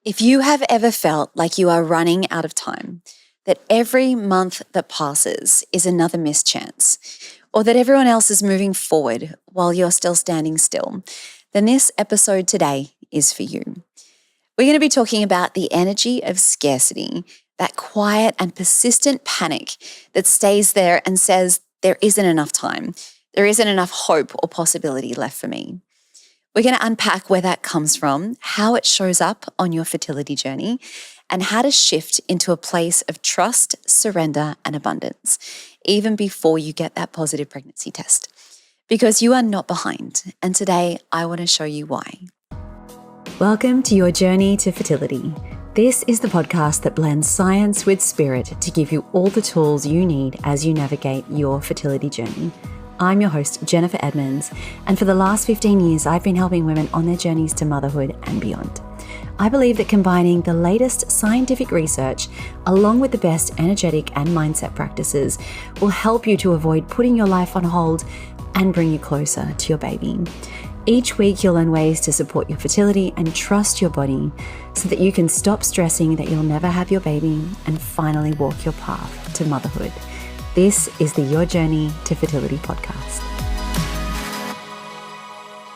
If you have ever felt like you are running out of time, that every month that passes is another missed chance, or that everyone else is moving forward while you're still standing still, then this episode today is for you. We're going to be talking about the energy of scarcity, that quiet and persistent panic that stays there and says, there isn't enough time, there isn't enough hope or possibility left for me. We're going to unpack where that comes from, how it shows up on your fertility journey, and how to shift into a place of trust, surrender, and abundance, even before you get that positive pregnancy test. Because you are not behind, and today I want to show you why. Welcome to your journey to fertility. This is the podcast that blends science with spirit to give you all the tools you need as you navigate your fertility journey. I'm your host, Jennifer Edmonds, and for the last 15 years, I've been helping women on their journeys to motherhood and beyond. I believe that combining the latest scientific research along with the best energetic and mindset practices will help you to avoid putting your life on hold and bring you closer to your baby. Each week, you'll learn ways to support your fertility and trust your body so that you can stop stressing that you'll never have your baby and finally walk your path to motherhood. This is the Your Journey to Fertility podcast.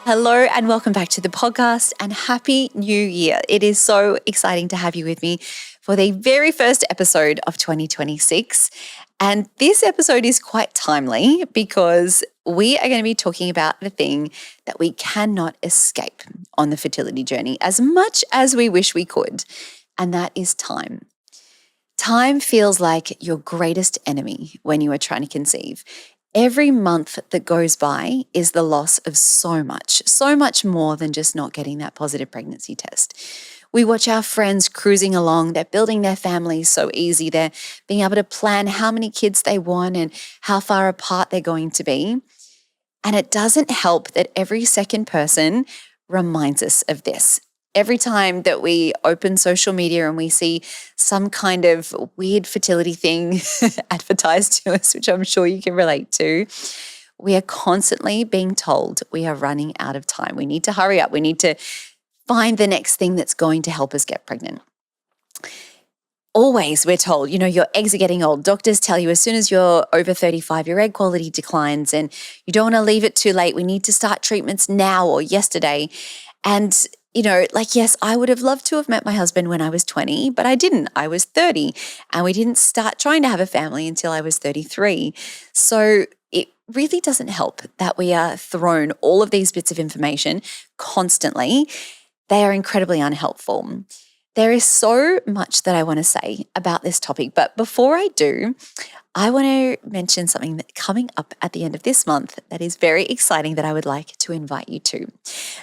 Hello and welcome back to the podcast and Happy New Year. It is so exciting to have you with me for the very first episode of 2026. And this episode is quite timely because we are going to be talking about the thing that we cannot escape on the fertility journey as much as we wish we could, and that is time. Time feels like your greatest enemy when you are trying to conceive. Every month that goes by is the loss of so much more than just not getting that positive pregnancy test. We watch our friends cruising along. They're building their families so easy. They're being able to plan how many kids they want and how far apart they're going to be. And it doesn't help that every second person reminds us of this. Every time that we open social media and we see some kind of weird fertility thing advertised to us, which I'm sure you can relate to, we are constantly being told we are running out of time. We need to hurry up. We need to find the next thing that's going to help us get pregnant. Always we're told, your eggs are getting old. Doctors tell you as soon as you're over 35, your egg quality declines and you don't want to leave it too late. We need to start treatments now or yesterday. And yes, I would have loved to have met my husband when I was 20, but I didn't. I was 30 and we didn't start trying to have a family until I was 33. So it really doesn't help that we are thrown all of these bits of information constantly. They are incredibly unhelpful. There is so much that I want to say about this topic, but before I do, I want to mention something that's coming up at the end of this month that is very exciting that I would like to invite you to.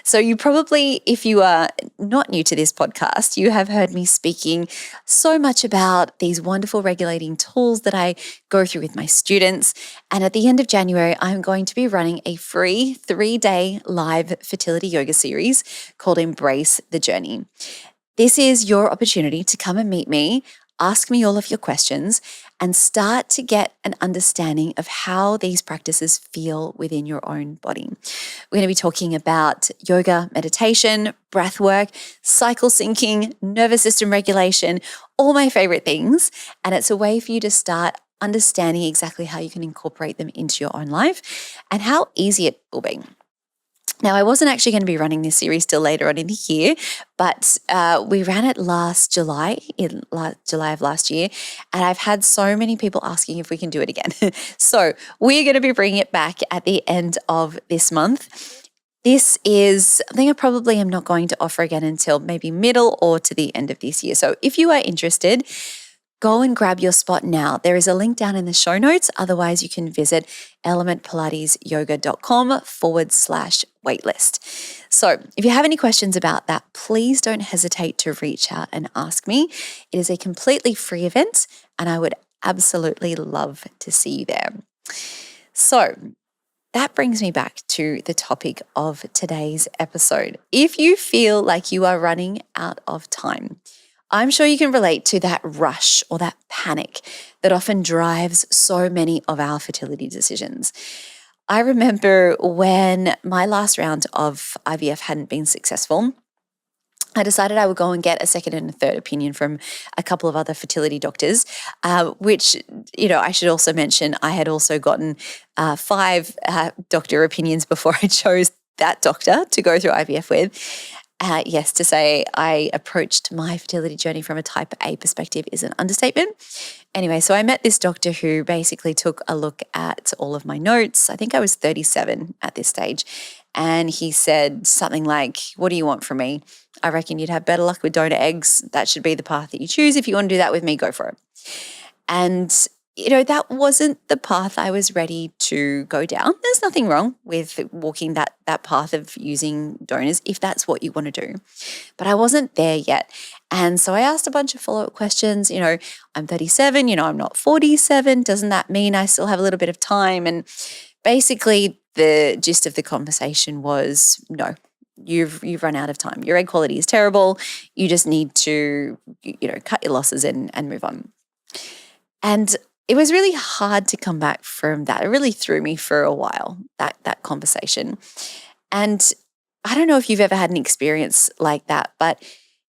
So you probably, if you are not new to this podcast, you have heard me speaking so much about these wonderful regulating tools that I go through with my students. And at the end of January, I'm going to be running a free 3-day live fertility yoga series called Embrace the Journey. This is your opportunity to come and meet me, ask me all of your questions, and start to get an understanding of how these practices feel within your own body. We're going to be talking about yoga, meditation, breath work, cycle syncing, nervous system regulation, all my favorite things. And it's a way for you to start understanding exactly how you can incorporate them into your own life and how easy it will be. Now, I wasn't actually going to be running this series till later on in the year, but we ran it last July, July of last year, and I've had so many people asking if we can do it again. So we're going to be bringing it back at the end of this month. This is something I probably am not going to offer again until maybe middle or to the end of this year. So if you are interested, go and grab your spot now. There is a link down in the show notes. Otherwise, you can visit elementpilatesyoga.com/waitlist. So if you have any questions about that, please don't hesitate to reach out and ask me. It is a completely free event and I would absolutely love to see you there. So that brings me back to the topic of today's episode. If you feel like you are running out of time, I'm sure you can relate to that rush or that panic that often drives so many of our fertility decisions. I remember when my last round of IVF hadn't been successful, I decided I would go and get a second and a third opinion from a couple of other fertility doctors, which, I should also mention, I had also gotten 5 doctor opinions before I chose that doctor to go through IVF with. Yes, to say I approached my fertility journey from a type A perspective is an understatement. Anyway, so I met this doctor who basically took a look at all of my notes. I think I was 37 at this stage. And he said something like, "What do you want from me? I reckon you'd have better luck with donor eggs. That should be the path that you choose. If you want to do that with me, go for it." And, that wasn't the path I was ready to go down. There's nothing wrong with walking that path of using donors if that's what you want to do. But I wasn't there yet. And so I asked a bunch of follow-up questions. I'm 37, I'm not 47. Doesn't that mean I still have a little bit of time? And basically the gist of the conversation was, no, you've run out of time. Your egg quality is terrible. You just need to, cut your losses and move on. And it was really hard to come back from that. It really threw me for a while, that conversation. And I don't know if you've ever had an experience like that, but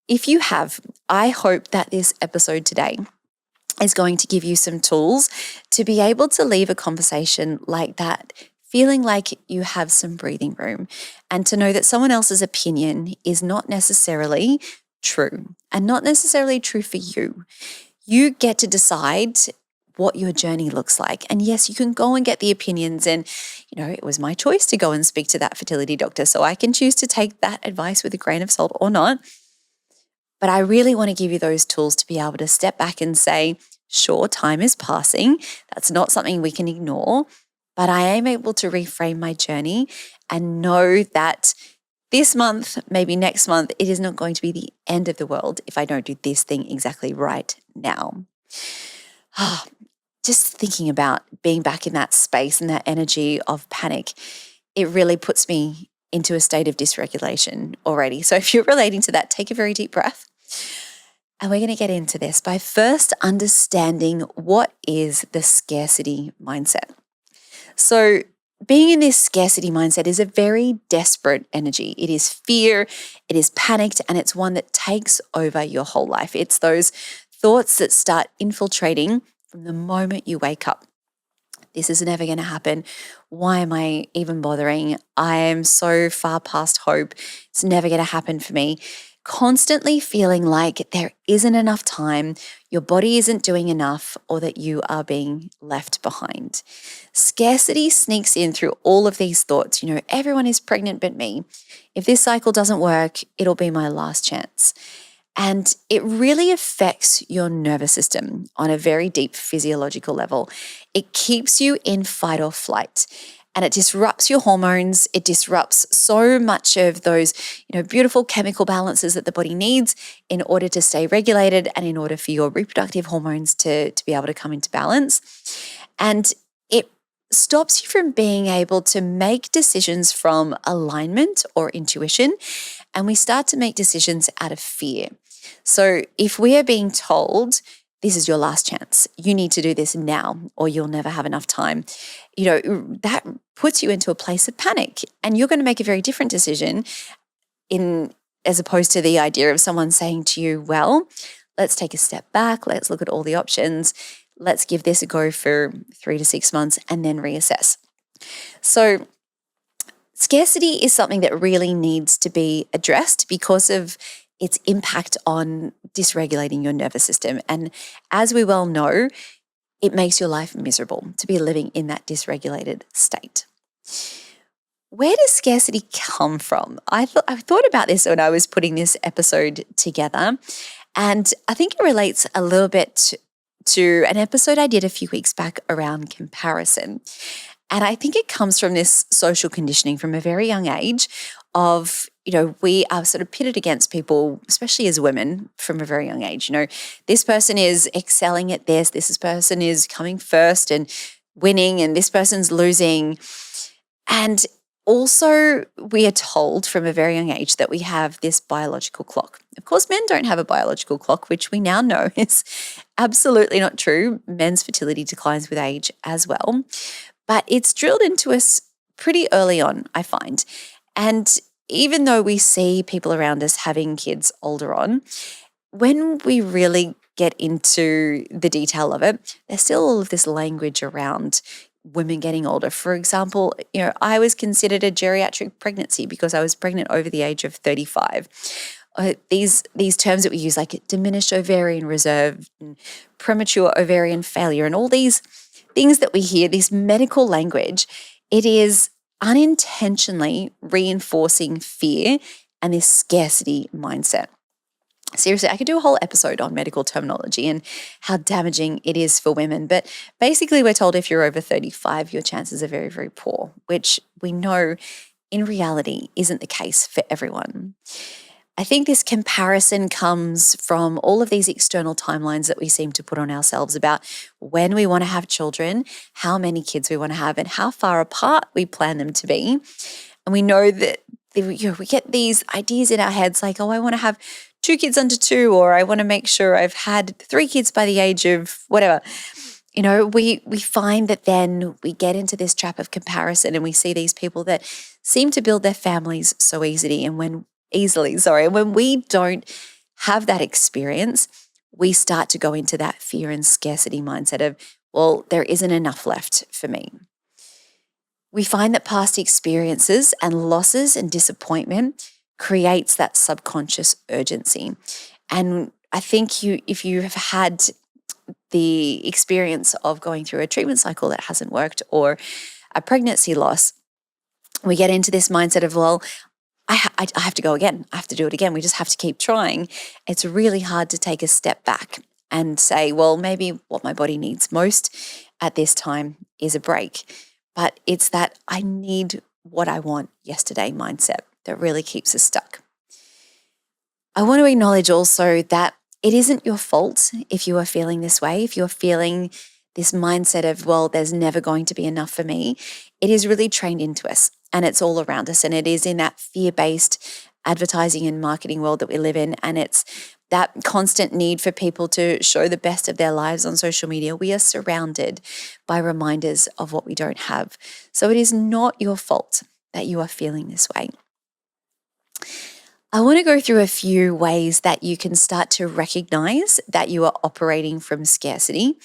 if you have, I hope that this episode today is going to give you some tools to be able to leave a conversation like that feeling like you have some breathing room, and to know that someone else's opinion is not necessarily true and not necessarily true for you. You get to decide what your journey looks like. And yes, you can go and get the opinions, and it was my choice to go and speak to that fertility doctor, so I can choose to take that advice with a grain of salt or not. But I really want to give you those tools to be able to step back and say, sure, time is passing. That's not something we can ignore, but I am able to reframe my journey and know that this month, maybe next month, it is not going to be the end of the world if I don't do this thing exactly right now. Just thinking about being back in that space and that energy of panic, it really puts me into a state of dysregulation already. So if you're relating to that, take a very deep breath. And we're going to get into this by first understanding what is the scarcity mindset. So being in this scarcity mindset is a very desperate energy. It is fear, it is panicked, and it's one that takes over your whole life. It's those thoughts that start infiltrating from the moment you wake up. This is never going to happen. Why am I even bothering? I am so far past hope. It's never going to happen for me. Constantly feeling like there isn't enough time, your body isn't doing enough, or that you are being left behind. Scarcity sneaks in through all of these thoughts. Everyone is pregnant but me. If this cycle doesn't work, it'll be my last chance. And it really affects your nervous system on a very deep physiological level. It keeps you in fight or flight, and it disrupts your hormones. It disrupts so much of those, beautiful chemical balances that the body needs in order to stay regulated and in order for your reproductive hormones to be able to come into balance. And it stops you from being able to make decisions from alignment or intuition, and we start to make decisions out of fear. So if we are being told, this is your last chance, you need to do this now or you'll never have enough time, that puts you into a place of panic, and you're going to make a very different decision as opposed to the idea of someone saying to you, well, let's take a step back, let's look at all the options, let's give this a go for 3 to 6 months and then reassess. So scarcity is something that really needs to be addressed because of its impact on dysregulating your nervous system. And as we well know, it makes your life miserable to be living in that dysregulated state. Where does scarcity come from? I thought about this when I was putting this episode together, and I think it relates a little bit to an episode I did a few weeks back around comparison. And I think it comes from this social conditioning from a very young age of, we are sort of pitted against people, especially as women from a very young age. This person is excelling at this person is coming first and winning, and this person's losing. And also we are told from a very young age that we have this biological clock. Of course, men don't have a biological clock, which we now know is absolutely not true. Men's fertility declines with age as well. But it's drilled into us pretty early on, I find. And even though we see people around us having kids older on, when we really get into the detail of it, there's still all of this language around women getting older. For example, I was considered a geriatric pregnancy because I was pregnant over the age of 35. These terms that we use, like diminished ovarian reserve and premature ovarian failure, and all these things that we hear, this medical language, it is unintentionally reinforcing fear and this scarcity mindset. Seriously, I could do a whole episode on medical terminology and how damaging it is for women. But basically, we're told if you're over 35, your chances are very, very poor, which we know in reality isn't the case for everyone. I think this comparison comes from all of these external timelines that we seem to put on ourselves about when we want to have children, how many kids we want to have, and how far apart we plan them to be. And we know that we get these ideas in our heads like, oh, I want to have 2 kids under 2, or I want to make sure I've had 3 kids by the age of whatever. We find that then we get into this trap of comparison, and we see these people that seem to build their families so easily. And when we don't have that experience, we start to go into that fear and scarcity mindset of, well, there isn't enough left for me. We find that past experiences and losses and disappointment creates that subconscious urgency. And I think if you have had the experience of going through a treatment cycle that hasn't worked, or a pregnancy loss, we get into this mindset of, well, I have to go again. I have to do it again. We just have to keep trying. It's really hard to take a step back and say, well, maybe what my body needs most at this time is a break. But it's that I need what I want yesterday mindset that really keeps us stuck. I want to acknowledge also that it isn't your fault if you are feeling this way, if you're feeling this mindset of, well, there's never going to be enough for me. It is really trained into us, and it's all around us, and it is in that fear-based advertising and marketing world that we live in, and it's that constant need for people to show the best of their lives on social media. We are surrounded by reminders of what we don't have. So it is not your fault that you are feeling this way. I want to go through a few ways that you can start to recognize that you are operating from scarcity.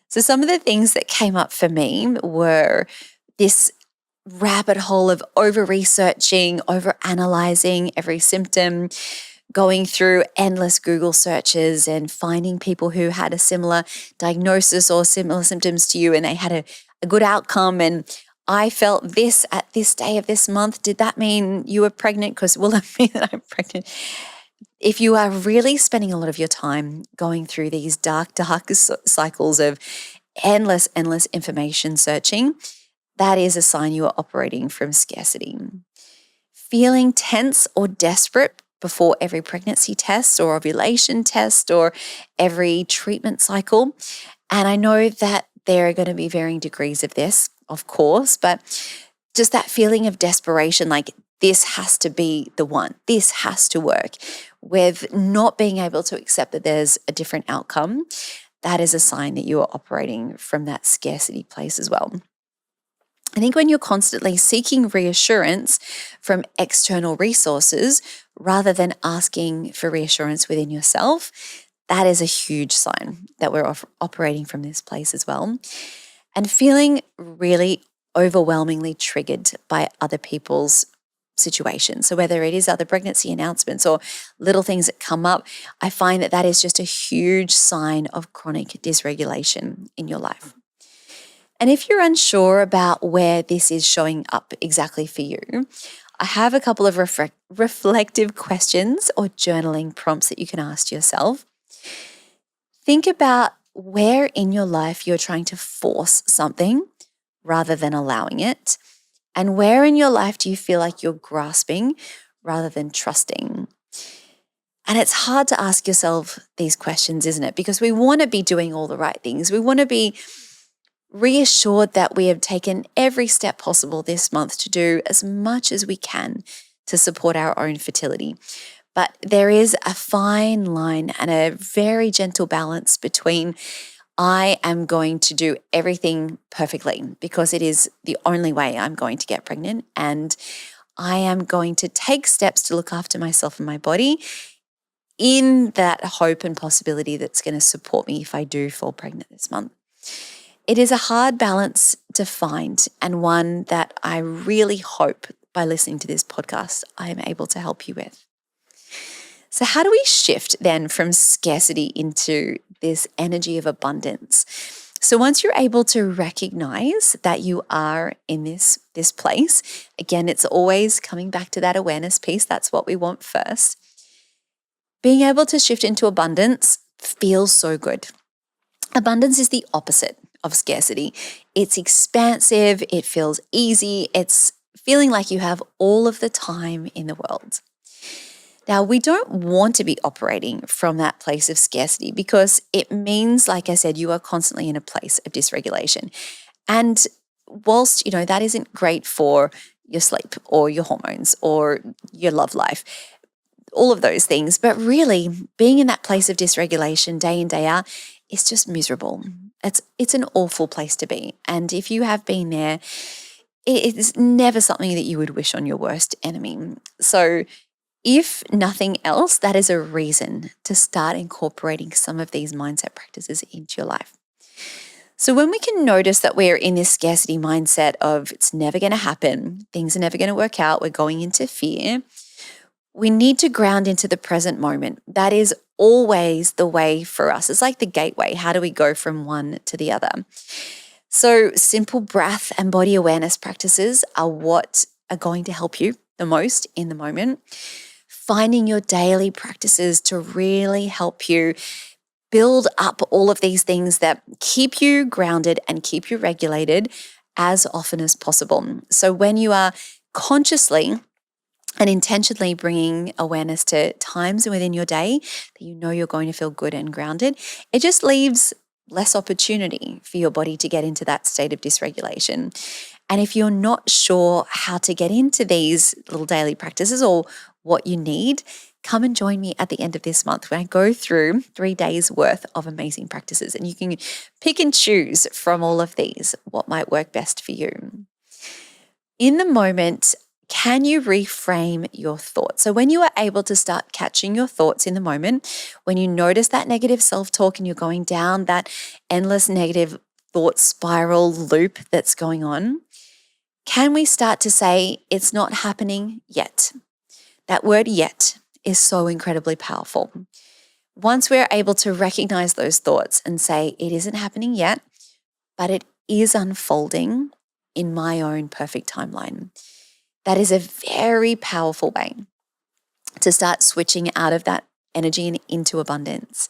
So some of the things that came up for me were this rabbit hole of over-researching, over-analyzing every symptom, going through endless Google searches and finding people who had a similar diagnosis or similar symptoms to you, and they had a good outcome. And I felt this at this day of this month. Did that mean you were pregnant? Because will that mean that I'm pregnant? If you are really spending a lot of your time going through these dark cycles of endless information searching, that is a sign you are operating from scarcity. Feeling tense or desperate before every pregnancy test or ovulation test or every treatment cycle. And I know that there are going to be varying degrees of this, of course, but just that feeling of desperation, like this has to be the one, this has to work, with not being able to accept that there's a different outcome, that is a sign that you are operating from that scarcity place as well. I think when you're constantly seeking reassurance from external resources rather than asking for reassurance within yourself, that is a huge sign that we're operating from this place as well. And feeling really overwhelmingly triggered by other people's situations. So whether it is other pregnancy announcements or little things that come up, I find that that is just a huge sign of chronic dysregulation in your life. And if you're unsure about where this is showing up exactly for you, I have a couple of reflective questions or journaling prompts that you can ask yourself. Think about where in your life you're trying to force something rather than allowing it, and where in your life do you feel like you're grasping rather than trusting. And it's hard to ask yourself these questions, isn't it? Because we want to be doing all the right things. We want to be reassured that we have taken every step possible this month to do as much as we can to support our own fertility. But there is a fine line and a very gentle balance between I am going to do everything perfectly because it is the only way I'm going to get pregnant, and I am going to take steps to look after myself and my body in that hope and possibility that's going to support me if I do fall pregnant this month. It is a hard balance to find, and one that I really hope by listening to this podcast, I am able to help you with. So how do we shift then from scarcity into this energy of abundance? So once you're able to recognize that you are in this place, again, it's always coming back to that awareness piece. That's what we want first. Being able to shift into abundance feels so good. Abundance is the opposite of scarcity. It's expansive. It feels easy. It's feeling like you have all of the time in the world. Now, we don't want to be operating from that place of scarcity because it means, like I said, you are constantly in a place of dysregulation. And whilst, that isn't great for your sleep or your hormones or your love life, all of those things, but really being in that place of dysregulation day in, day out is just miserable. It's an awful place to be. And if you have been there, it's never something that you would wish on your worst enemy. So if nothing else, that is a reason to start incorporating some of these mindset practices into your life. So when we can notice that we're in this scarcity mindset of it's never going to happen, things are never going to work out, we're going into fear, we need to ground into the present moment. That is always the way for us. It's like the gateway. How do we go from one to the other? So simple breath and body awareness practices are what are going to help you the most in the moment. Finding your daily practices to really help you build up all of these things that keep you grounded and keep you regulated as often as possible. So when you are consciously and intentionally bringing awareness to times within your day that you know you're going to feel good and grounded, it just leaves less opportunity for your body to get into that state of dysregulation. And if you're not sure how to get into these little daily practices or what you need, come and join me at the end of this month when I go through 3 days worth of amazing practices. And you can pick and choose from all of these what might work best for you. In the moment, can you reframe your thoughts? So when you are able to start catching your thoughts in the moment, when you notice that negative self-talk and you're going down that endless negative thought spiral loop that's going on, can we start to say, it's not happening yet? That word yet is so incredibly powerful. Once we're able to recognize those thoughts and say, it isn't happening yet, but it is unfolding in my own perfect timeline. That is a very powerful way to start switching out of that energy and into abundance.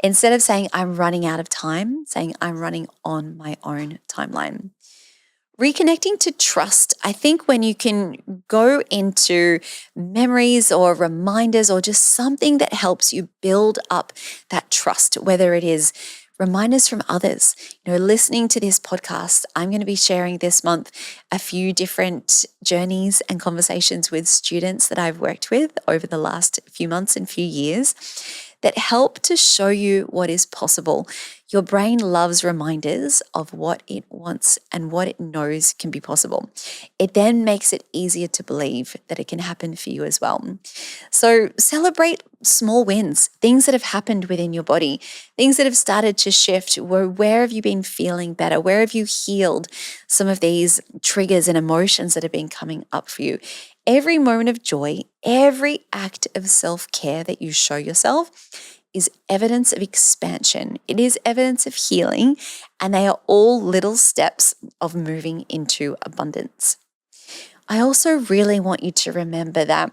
Instead of saying, I'm running out of time, saying, I'm running on my own timeline. Reconnecting to trust. I think when you can go into memories or reminders or just something that helps you build up that trust, whether it is reminders from others. Listening to this podcast, I'm going to be sharing this month a few different journeys and conversations with students that I've worked with over the last few months and few years that help to show you what is possible. Your brain loves reminders of what it wants and what it knows can be possible. It then makes it easier to believe that it can happen for you as well. So celebrate small wins, things that have happened within your body, things that have started to shift. Where have you been feeling better? Where have you healed some of these triggers and emotions that have been coming up for you? Every moment of joy, every act of self-care that you show yourself is evidence of expansion. It is evidence of healing, and they are all little steps of moving into abundance. I also really want you to remember that,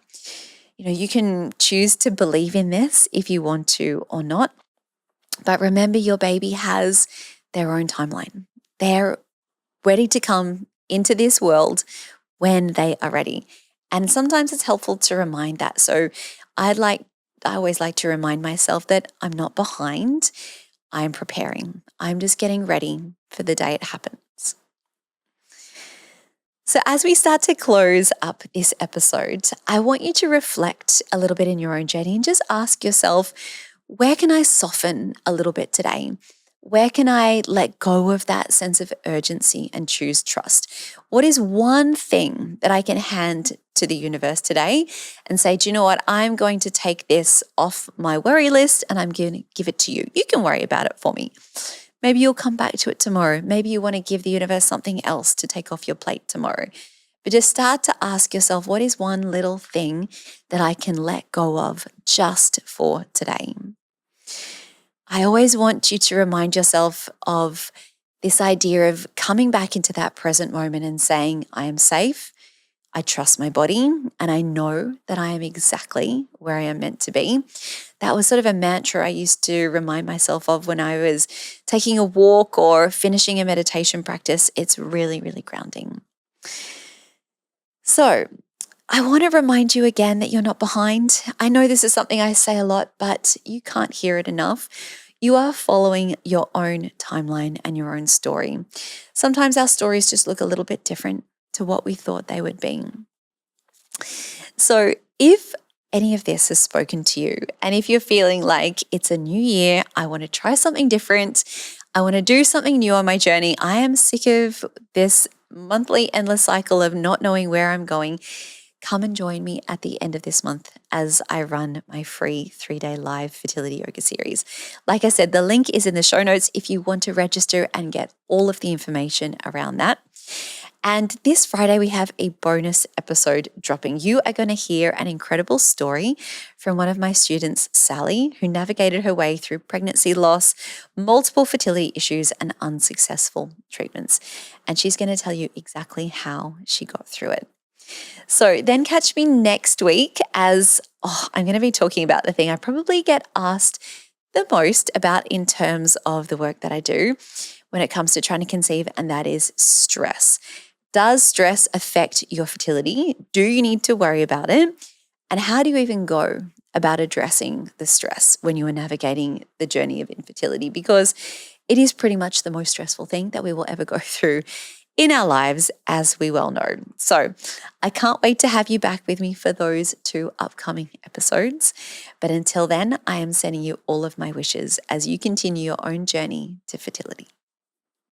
you can choose to believe in this if you want to or not, but remember your baby has their own timeline. They're ready to come into this world when they are ready. And sometimes it's helpful to remind that. So I always like to remind myself that I'm not behind. I'm preparing. I'm just getting ready for the day it happens. So as we start to close up this episode, I want you to reflect a little bit in your own journey and just ask yourself, where can I soften a little bit today? Where can I let go of that sense of urgency and choose trust? What is one thing that I can hand to the universe today and say, do you know what? I'm going to take this off my worry list and I'm going to give it to you. You can worry about it for me. Maybe you'll come back to it tomorrow. Maybe you want to give the universe something else to take off your plate tomorrow. But just start to ask yourself, what is one little thing that I can let go of just for today? I always want you to remind yourself of this idea of coming back into that present moment and saying, I am safe, I trust my body, and I know that I am exactly where I am meant to be. That was sort of a mantra I used to remind myself of when I was taking a walk or finishing a meditation practice. It's really, really grounding. So, I want to remind you again that you're not behind. I know this is something I say a lot, but you can't hear it enough. You are following your own timeline and your own story. Sometimes our stories just look a little bit different to what we thought they would be. So if any of this has spoken to you, and if you're feeling like it's a new year, I want to try something different, I want to do something new on my journey, I am sick of this monthly endless cycle of not knowing where I'm going, come and join me at the end of this month as I run my free 3-day live fertility yoga series. Like I said, the link is in the show notes if you want to register and get all of the information around that. And this Friday, we have a bonus episode dropping. You are going to hear an incredible story from one of my students, Sally, who navigated her way through pregnancy loss, multiple fertility issues, and unsuccessful treatments. And she's going to tell you exactly how she got through it. So then catch me next week as I'm going to be talking about the thing I probably get asked the most about in terms of the work that I do when it comes to trying to conceive, and that is stress. Does stress affect your fertility? Do you need to worry about it? And how do you even go about addressing the stress when you are navigating the journey of infertility? Because it is pretty much the most stressful thing that we will ever go through in our lives, as we well know. So I can't wait to have you back with me for those 2 upcoming episodes. But until then, I am sending you all of my wishes as you continue your own journey to fertility.